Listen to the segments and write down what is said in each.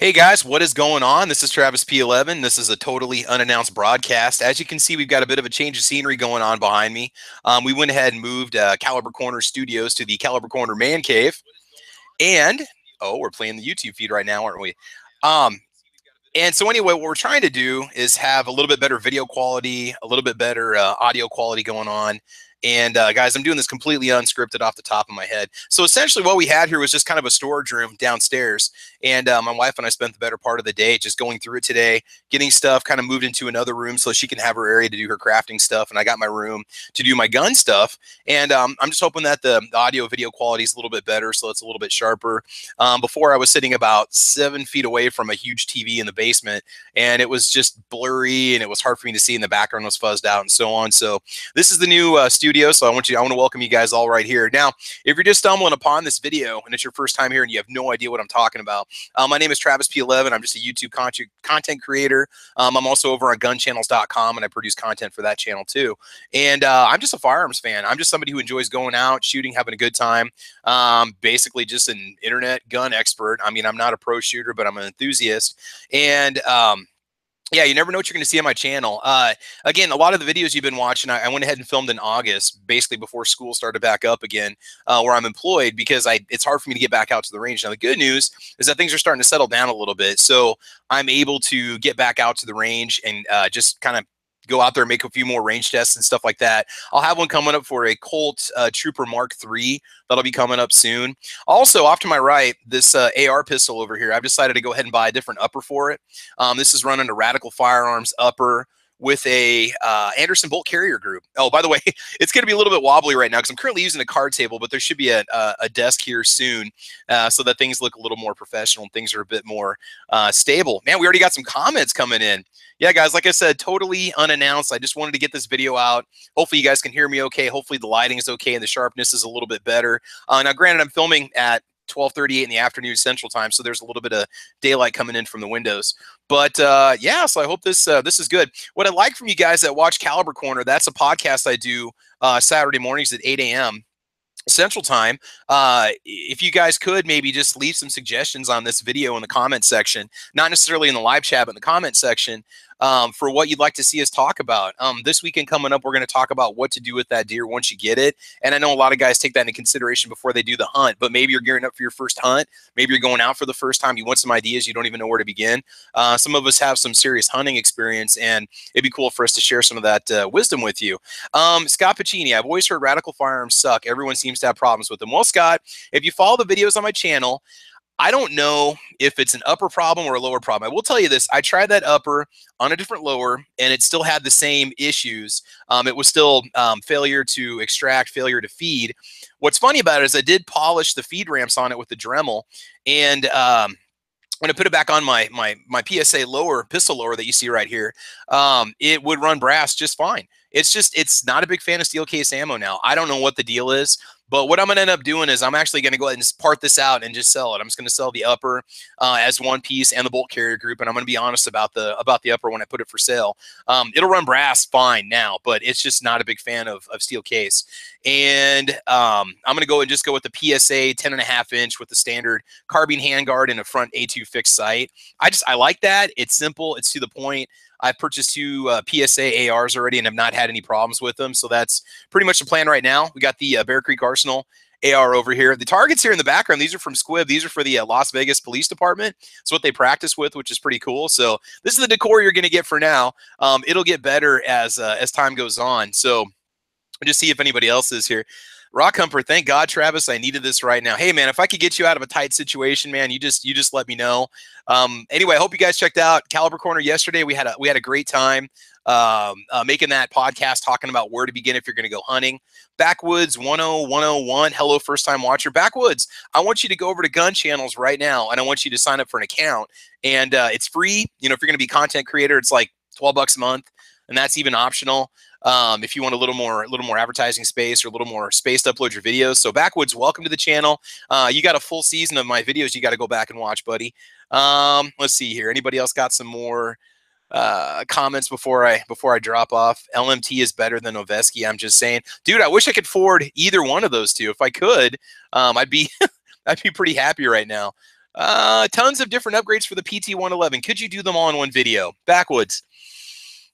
Hey guys, what is going on? This is Travis P11. This is a totally unannounced broadcast. As you can see, we've got a bit of a change of scenery going on behind me. We went ahead and moved Caliber Corner Studios to the Caliber Corner Man Cave. And, oh, we're playing the YouTube feed right now, aren't we? Um, and so anyway, what we're trying to do is have a little bit better video quality, a little bit better audio quality going on. And guys, I'm doing this completely unscripted off the top of my head. So essentially what we had here was just kind of a storage room downstairs. And my wife and I spent the better part of the day just going through it today, getting stuff kind of moved into another room so she can have her area to do her crafting stuff. And I got my room to do my gun stuff. And I'm just hoping that the audio video quality is a little bit better, so it's a little bit sharper. Before I was sitting about 7 feet away from a huge TV in the basement, and it was just blurry and it was hard for me to see, and the background was fuzzed out and so on. So this is the new studio. So I want to welcome you guys all right here. Now, if you're just stumbling upon this video and it's your first time here and you have no idea what I'm talking about, my name is Travis P11. I'm just a YouTube content creator. I'm also over on gunchannels.com, and I produce content for that channel too. And I'm just a firearms fan. I'm just somebody who enjoys going out, shooting, having a good time. Basically just an internet gun expert. I mean, I'm not a pro shooter, but I'm an enthusiast. And yeah, you never know what you're going to see on my channel. Again, a lot of the videos you've been watching, I went ahead and filmed in August, basically before school started back up again, where I'm employed, because it's hard for me to get back out to the range. Now, the good news is that things are starting to settle down a little bit. So I'm able to get back out to the range and just kind of go out there and make a few more range tests and stuff like that. I'll have one coming up for a Colt Trooper Mark III. That'll be coming up soon. Also, off to my right, this AR pistol over here, I've decided to go ahead and buy a different upper for it. This is running a Radical Firearms upper with a Anderson bolt carrier group. Oh, by the way, it's going to be a little bit wobbly right now because I'm currently using a card table, but there should be a desk here soon so that things look a little more professional and things are a bit more stable. Man, we already got some comments coming in. Yeah, guys, like I said, totally unannounced. I just wanted to get this video out. Hopefully you guys can hear me okay. Hopefully the lighting is okay and the sharpness is a little bit better. Now, granted, I'm filming at 12:38 in the afternoon Central Time, so there's a little bit of daylight coming in from the windows. But yeah, so I hope this is good. What I like from you guys that watch Caliber Corner, that's a podcast I do Saturday mornings at 8 a.m. Central Time. If you guys could maybe just leave some suggestions on this video in the comment section, not necessarily in the live chat, but in the comment section, for what you'd like to see us talk about. This weekend coming up, we're going to talk about what to do with that deer once you get it. And I know a lot of guys take that into consideration before they do the hunt, but maybe you're gearing up for your first hunt. Maybe you're going out for the first time. You want some ideas. You don't even know where to begin. Some of us have some serious hunting experience, and it'd be cool for us to share some of that wisdom with you. Scott Pacini, I've always heard Radical Firearms suck. Everyone seems to have problems with them. Well, Scott, if you follow the videos on my channel, I don't know if it's an upper problem or a lower problem. I will tell you this. I tried that upper on a different lower, and it still had the same issues. It was still failure to extract, failure to feed. What's funny about it is I did polish the feed ramps on it with the Dremel, and when I put it back on my PSA lower, pistol lower that you see right here, it would run brass just fine. It's not a big fan of steel case ammo now. I don't know what the deal is, but what I'm going to end up doing is I'm actually going to go ahead and just part this out and just sell it. I'm just going to sell the upper as one piece and the bolt carrier group, and I'm going to be honest about the upper when I put it for sale. It'll run brass fine now, but it's just not a big fan of steel case. And I'm going to go and just go with the PSA 10.5 inch with the standard carbine handguard and a front A2 fixed sight. I like that. It's simple. It's to the point. I've purchased 2 PSA ARs already and have not had any problems with them. So that's pretty much the plan right now. We got the Bear Creek Arsenal AR over here. The targets here in the background, these are from Squib. These are for the Las Vegas Police Department. It's what they practice with, which is pretty cool. So this is the decor you're going to get for now. It'll get better as time goes on. So just see if anybody else is here. Rock Humper, thank God, Travis, I needed this right now. Hey, man, if I could get you out of a tight situation, man, you just let me know. Anyway, I hope you guys checked out Caliber Corner yesterday. We had a great time making that podcast, talking about where to begin if you're going to go hunting. Backwoods 10101, hello, first-time watcher. Backwoods, I want you to go over to Gun Channels right now, and I want you to sign up for an account. And it's free. You know, if you're going to be a content creator, it's like $12 a month, and that's even optional. If you want a little more advertising space or a little more space to upload your videos. So Backwoods, welcome to the channel. You got a full season of my videos you got to go back and watch, buddy. Let's see here. Anybody else got some more comments before I drop off? LMT is better than Noveski. I'm just saying, dude, I wish I could afford either one of those two. If I could, I'd be I'd be pretty happy right now. Tons of different upgrades for the PT-111. Could you do them all in one video? Backwoods.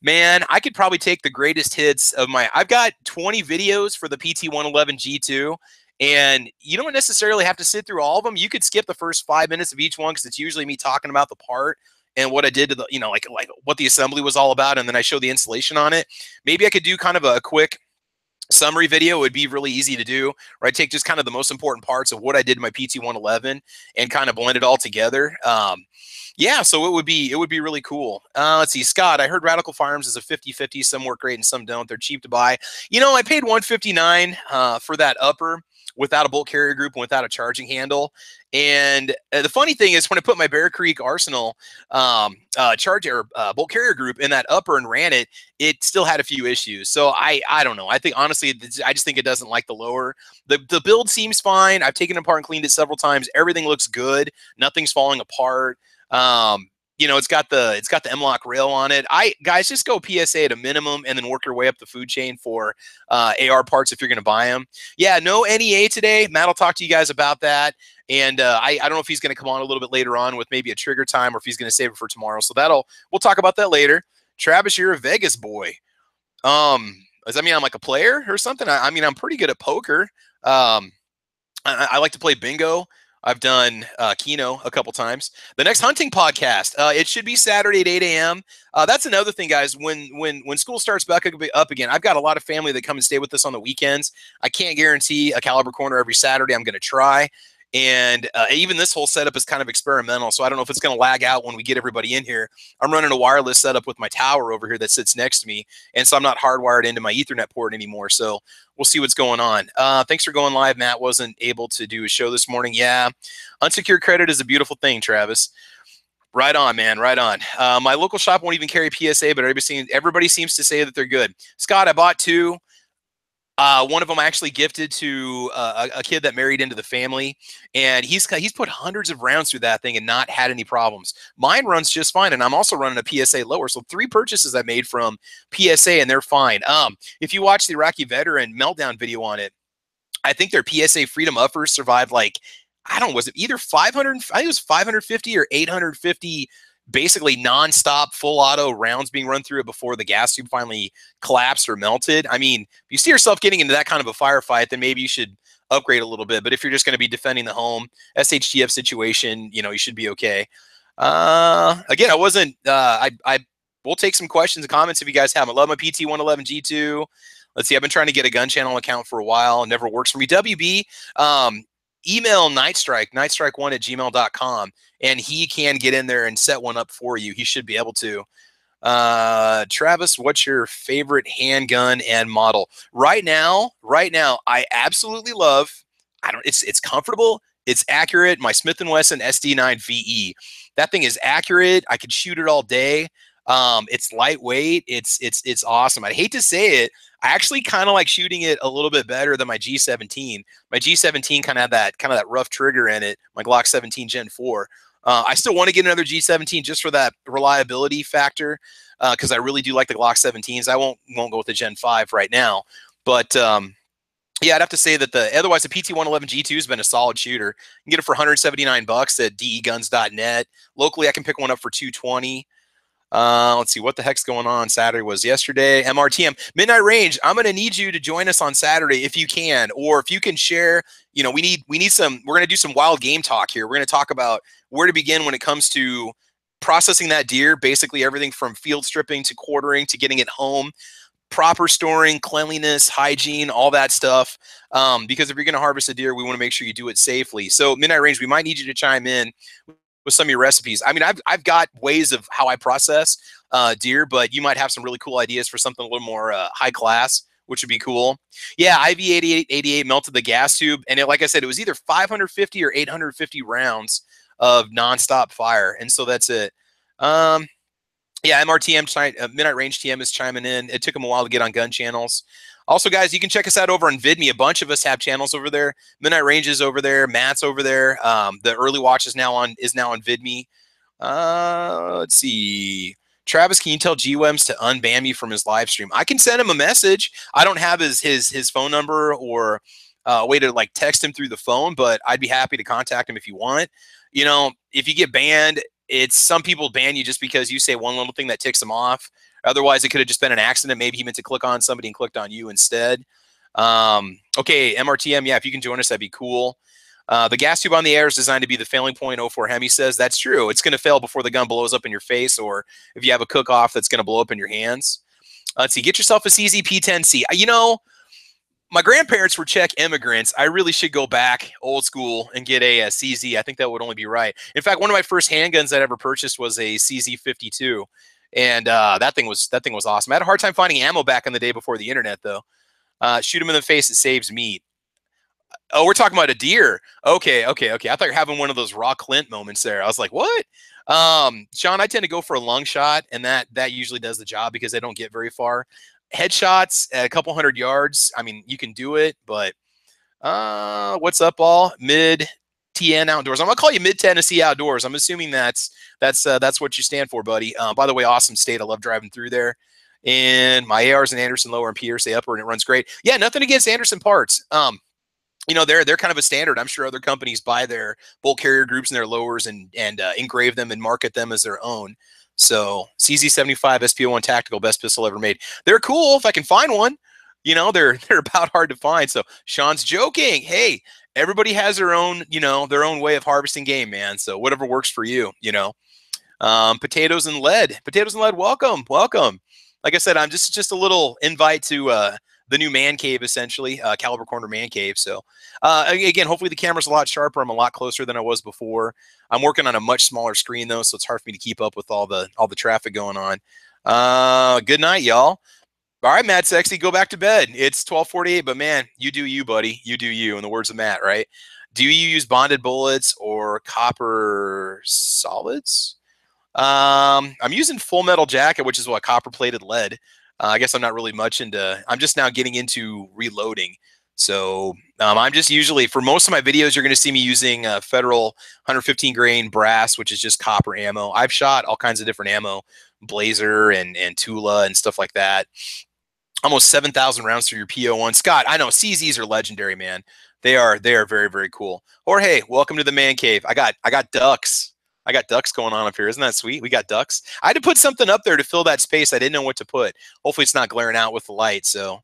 Man, I could probably take the greatest hits of my. I've got 20 videos for the PT-111 G2, and you don't necessarily have to sit through all of them. You could skip the first 5 minutes of each one because it's usually me talking about the part and what I did to the, like what the assembly was all about, and then I show the installation on it. Maybe I could do kind of a quick summary video. Would be really easy to do, where I take just kind of the most important parts of what I did in my PT-111 and kind of blend it all together. Yeah, so it would be really cool. Let's see, Scott, I heard Radical Firearms is a 50-50. Some work great and some don't. They're cheap to buy. I paid $159 for that upper without a bolt carrier group and without a charging handle. And the funny thing is, when I put my Bear Creek Arsenal bolt carrier group in that upper and ran it, it still had a few issues. So I don't know. I think honestly, I just think it doesn't like the lower. The build seems fine. I've taken it apart and cleaned it several times. Everything looks good. Nothing's falling apart. It's got the M-Lock rail on it. Guys, just go PSA at a minimum and then work your way up the food chain for AR parts if you're going to buy them. Yeah, no NEA today. Matt will talk to you guys about that. And I don't know if he's going to come on a little bit later on with maybe a trigger time or if he's going to save it for tomorrow. So we'll talk about that later. Travis, you're a Vegas boy. Does that mean I'm like a player or something? I mean, I'm pretty good at poker. I like to play bingo. I've done Keno a couple times. The next hunting podcast, it should be Saturday at 8 a.m. That's another thing, guys. When school starts back up again, I've got a lot of family that come and stay with us on the weekends. I can't guarantee a Caliber Corner every Saturday. I'm going to try. And even this whole setup is kind of experimental, so I don't know if it's going to lag out when we get everybody in here. I'm running a wireless setup with my tower over here that sits next to me, and so I'm not hardwired into my Ethernet port anymore, so we'll see what's going on. Thanks for going live. Matt wasn't able to do a show this morning. Yeah, unsecured credit is a beautiful thing, Travis. Right on, man. Right on. My local shop won't even carry PSA, but everybody seems to say that they're good. Scott, I bought two. One of them I actually gifted to a kid that married into the family, and he's put hundreds of rounds through that thing and not had any problems. Mine runs just fine, and I'm also running a PSA lower. So 3 purchases I made from PSA, and they're fine. If you watch the Iraqi veteran meltdown video on it, I think their PSA Freedom uppers survived was it either 500? I think it was 550 or 850 basically nonstop full auto rounds being run through it before the gas tube finally collapsed or melted. I mean, if you see yourself getting into that kind of a firefight, then maybe you should upgrade a little bit. But if you're just going to be defending the home SHTF situation, you should be okay. Again, I wasn't, we'll take some questions and comments if you guys have them. I love my PT-111 G2. Let's see, I've been trying to get a gun channel account for a while. It never works for me. WB, email nightstrike1@gmail.com, and he can get in there and set one up for you. He should be able to. Travis, what's your favorite handgun and model? Right now, I absolutely love, it's comfortable, it's accurate. My Smith & Wesson SD9 VE. That thing is accurate. I could shoot it all day. It's lightweight. It's awesome. I'd hate to say it. I actually kind of like shooting it a little bit better than my G17. My G17 kind of had that rough trigger in it. My Glock 17 Gen 4. I still want to get another G17 just for that reliability factor, because I really do like the Glock 17s. I won't go with the Gen 5 right now, but yeah, I'd have to say that otherwise the PT-111 G2 has been a solid shooter. You can get it for $179 at deguns.net. Locally, I can pick one up for $220. Let's see what the heck's going on. Saturday was yesterday. MRTM Midnight Range. I'm going to need you to join us on Saturday if you can, or if you can share. We need some. We're going to do some wild game talk here. We're going to talk about where to begin when it comes to processing that deer. Basically, everything from field stripping to quartering to getting it home, proper storing, cleanliness, hygiene, all that stuff. Because if you're going to harvest a deer, we want to make sure you do it safely. So Midnight Range, we might need you to chime in with some of your recipes. I mean, I've got ways of how I process deer, but you might have some really cool ideas for something a little more high class, which would be cool. Yeah, IV8888 melted the gas tube, and like I said, it was either 550 or 850 rounds of nonstop fire, and so that's it. Yeah, MRTM, Midnight Range TM is chiming in. It took him a while to get on gun channels. Also, guys, you can check us out over on VidMe. A bunch of us have channels over there. Midnight Range is over there. Matt's over there. The Early Watch is now on VidMe. Let's see. Travis, can you tell GWEMS to unban me from his live stream? I can send him a message. I don't have his phone number or way to like text him through the phone, but I'd be happy to contact him if you want. You know, if you get banned, it's some people ban you just because you say one little thing that ticks them off. Otherwise, it could have just been an accident. Maybe he meant to click on somebody and clicked on you instead. Okay, MRTM, yeah, if you can join us, that'd be cool. The gas tube on the air is designed to be the failing point. 04 Hemi says that's true. It's going to fail before the gun blows up in your face, or if you have a cook-off, that's going to blow up in your hands. Let's see. Get yourself a CZ P10C. You know, my grandparents were Czech immigrants. I really should go back old school and get a CZ. I think that would only be right. In fact, one of my first handguns I'd ever purchased was a CZ 52, and that thing was awesome. I had a hard time finding ammo back in the day before the internet, though. Shoot him in the face; it saves meat. Oh, we're talking about a deer. Okay. I thought you were having one of those raw Clint moments there. I was like, what? Sean, I tend to go for a lung shot, and that usually does the job because they don't get very far. Headshots at a couple 100 yards. I mean, you can do it, but what's up, all mid TN Outdoors? I'm gonna call you Mid Tennessee Outdoors. I'm assuming that's what you stand for, buddy. By the way, awesome state. I love driving through there. And my ARs and Anderson lower and PRSA upper, and it runs great. Yeah, nothing against Anderson parts. You know, they're kind of a standard. I'm sure other companies buy their bolt carrier groups and their lowers and engrave them and market them as their own. So CZ75 SPO1 Tactical, best pistol ever made. They're cool if I can find one. You know, they're about hard to find. So Sean's joking. Hey, everybody has their own, you know, their own way of harvesting game, man. So whatever works for you, you know. Potatoes and lead. Welcome. Like I said, I'm just a little invite to the new man cave, essentially, Caliber Corner man cave. So again, hopefully the camera's a lot sharper. I'm a lot closer than I was before. I'm working on a much smaller screen though, so it's hard for me to keep up with all the traffic going on. Good night, y'all. All right, Matt Sexy, go back to bed. It's 12:48, but man, you do you, buddy. You do you, in the words of Matt, right? Do you use bonded bullets or copper solids? I'm using Full Metal Jacket, which is what, copper plated lead. I guess I'm not really much into, I'm just now getting into reloading. So I'm just usually, for most of my videos, you're going to see me using Federal 115 grain brass, which is just copper ammo. I've shot all kinds of different ammo, Blazer and Tula and stuff like that. Almost 7,000 rounds through your PO1. Scott, I know CZs are legendary, man. They are very, very cool. Jorge, welcome to the man cave. I got ducks. I got ducks going on up here. Isn't that sweet? We got ducks. I had to put something up there to fill that space. I didn't know what to put. Hopefully it's not glaring out with the light. So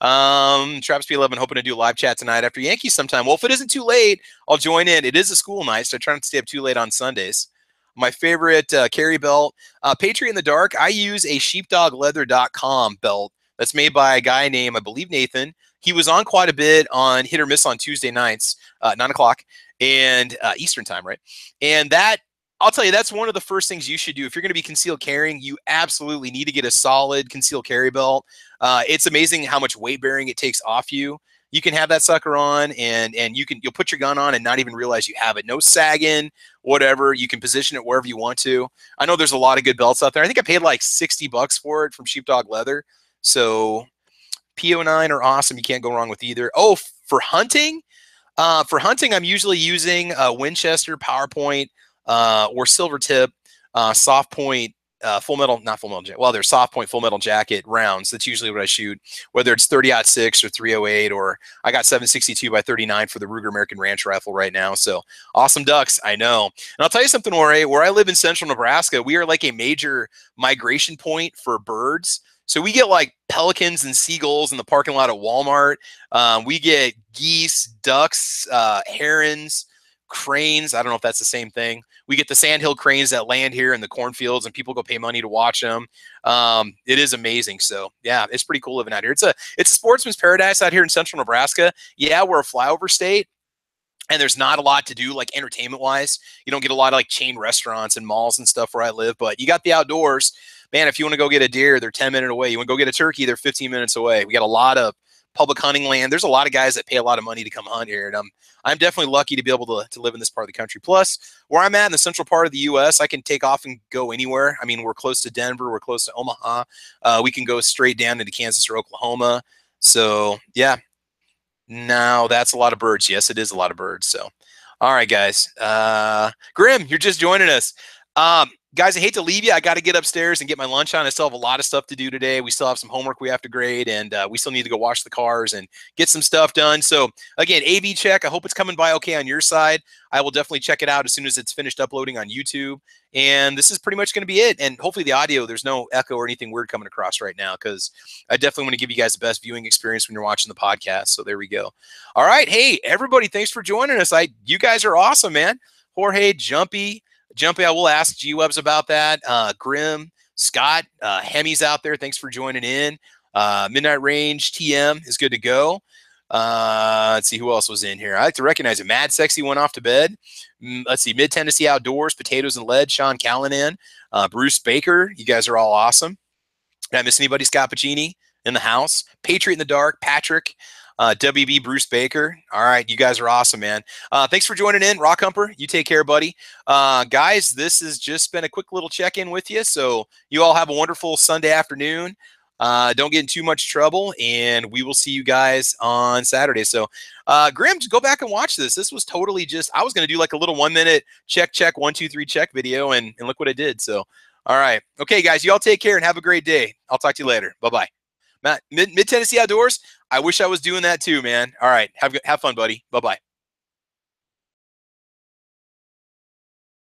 Travis P11 hoping to do a live chat tonight after Yankees sometime. Well, if it isn't too late, I'll join in. It is a school night, so I try not to stay up too late on Sundays. My favorite carry belt, Patriot in the Dark. I use a sheepdogleather.com belt that's made by a guy named, I believe, Nathan. He was on quite a bit on Hit or Miss on Tuesday nights, 9 o'clock and Eastern time, right? And that, I'll tell you, that's one of the first things you should do. If you're going to be concealed carrying, you absolutely need to get a solid concealed carry belt. It's amazing how much weight bearing it takes off you. You can have that sucker on and you'll put your gun on and not even realize you have it. No sagging, whatever. You can position it wherever you want to. I know there's a lot of good belts out there. I think I paid like $60 for it from Sheepdog Leather. So PO9 are awesome. You can't go wrong with either. Oh, for hunting, I'm usually using Winchester, PowerPoint, or Silvertip, soft point, full metal, not full metal. Well, there's soft point, full metal jacket rounds. That's usually what I shoot, whether it's 30-06 or 308, or I got 762 by 39 for the Ruger American Ranch rifle right now. So awesome ducks, I know. And I'll tell you something, Jorge, where I live in central Nebraska, we are like a major migration point for birds. So we get like pelicans and seagulls in the parking lot at Walmart. We get geese, ducks, herons, cranes. I don't know if that's the same thing. We get the sandhill cranes that land here in the cornfields, and people go pay money to watch them. It is amazing. So yeah, it's pretty cool living out here. It's a sportsman's paradise out here in central Nebraska. Yeah, we're a flyover state, and there's not a lot to do, like entertainment wise. You don't get a lot of like chain restaurants and malls and stuff where I live, but you got the outdoors. Man, if you want to go get a deer, they're 10 minutes away. You want to go get a turkey, they're 15 minutes away. We got a lot of public hunting land. There's a lot of guys that pay a lot of money to come hunt here, and I'm definitely lucky to be able to live in this part of the country. Plus, where I'm at in the central part of the U.S., I can take off and go anywhere. I mean, we're close to Denver. We're close to Omaha. We can go straight down into Kansas or Oklahoma. So, yeah. Now, that's a lot of birds. Yes, it is a lot of birds. So, all right, guys. Grim, you're just joining us. Guys, I hate to leave you. I got to get upstairs and get my lunch on. I still have a lot of stuff to do today. We still have some homework we have to grade, and we still need to go wash the cars and get some stuff done. So, again, AV check. I hope it's coming by okay on your side. I will definitely check it out as soon as it's finished uploading on YouTube. And this is pretty much going to be it. And hopefully the audio, there's no echo or anything weird coming across right now, because I definitely want to give you guys the best viewing experience when you're watching the podcast. So there we go. All right. Hey, everybody, thanks for joining us. You guys are awesome, man. Jorge, Jumpy, I will ask G-Webs about that. Grim, Scott, Hemi's out there. Thanks for joining in. Midnight Range, TM is good to go. Let's see who else was in here. I like to recognize it. Mad Sexy went off to bed. Let's see. Mid Tennessee Outdoors, Potatoes and Lead, Sean Callanan, Bruce Baker. You guys are all awesome. Did I miss anybody? Scott Pacini in the house. Patriot in the Dark, Patrick. WB Bruce Baker. All right, you guys are awesome, man. Thanks for joining in. Rock Humper, you take care, buddy. Guys, this has just been a quick little check-in with you. So you all have a wonderful Sunday afternoon. Don't get in too much trouble, and we will see you guys on Saturday. So, Grim, go back and watch this. This was totally just, I was going to do like a little 1 minute check, 1, 2, 3 check video, and look what I did. So, all right. Okay, guys, you all take care and have a great day. I'll talk to you later. Bye-bye. Matt, Mid Tennessee Outdoors, I wish I was doing that too, man. All right. Have fun, buddy. Bye-bye.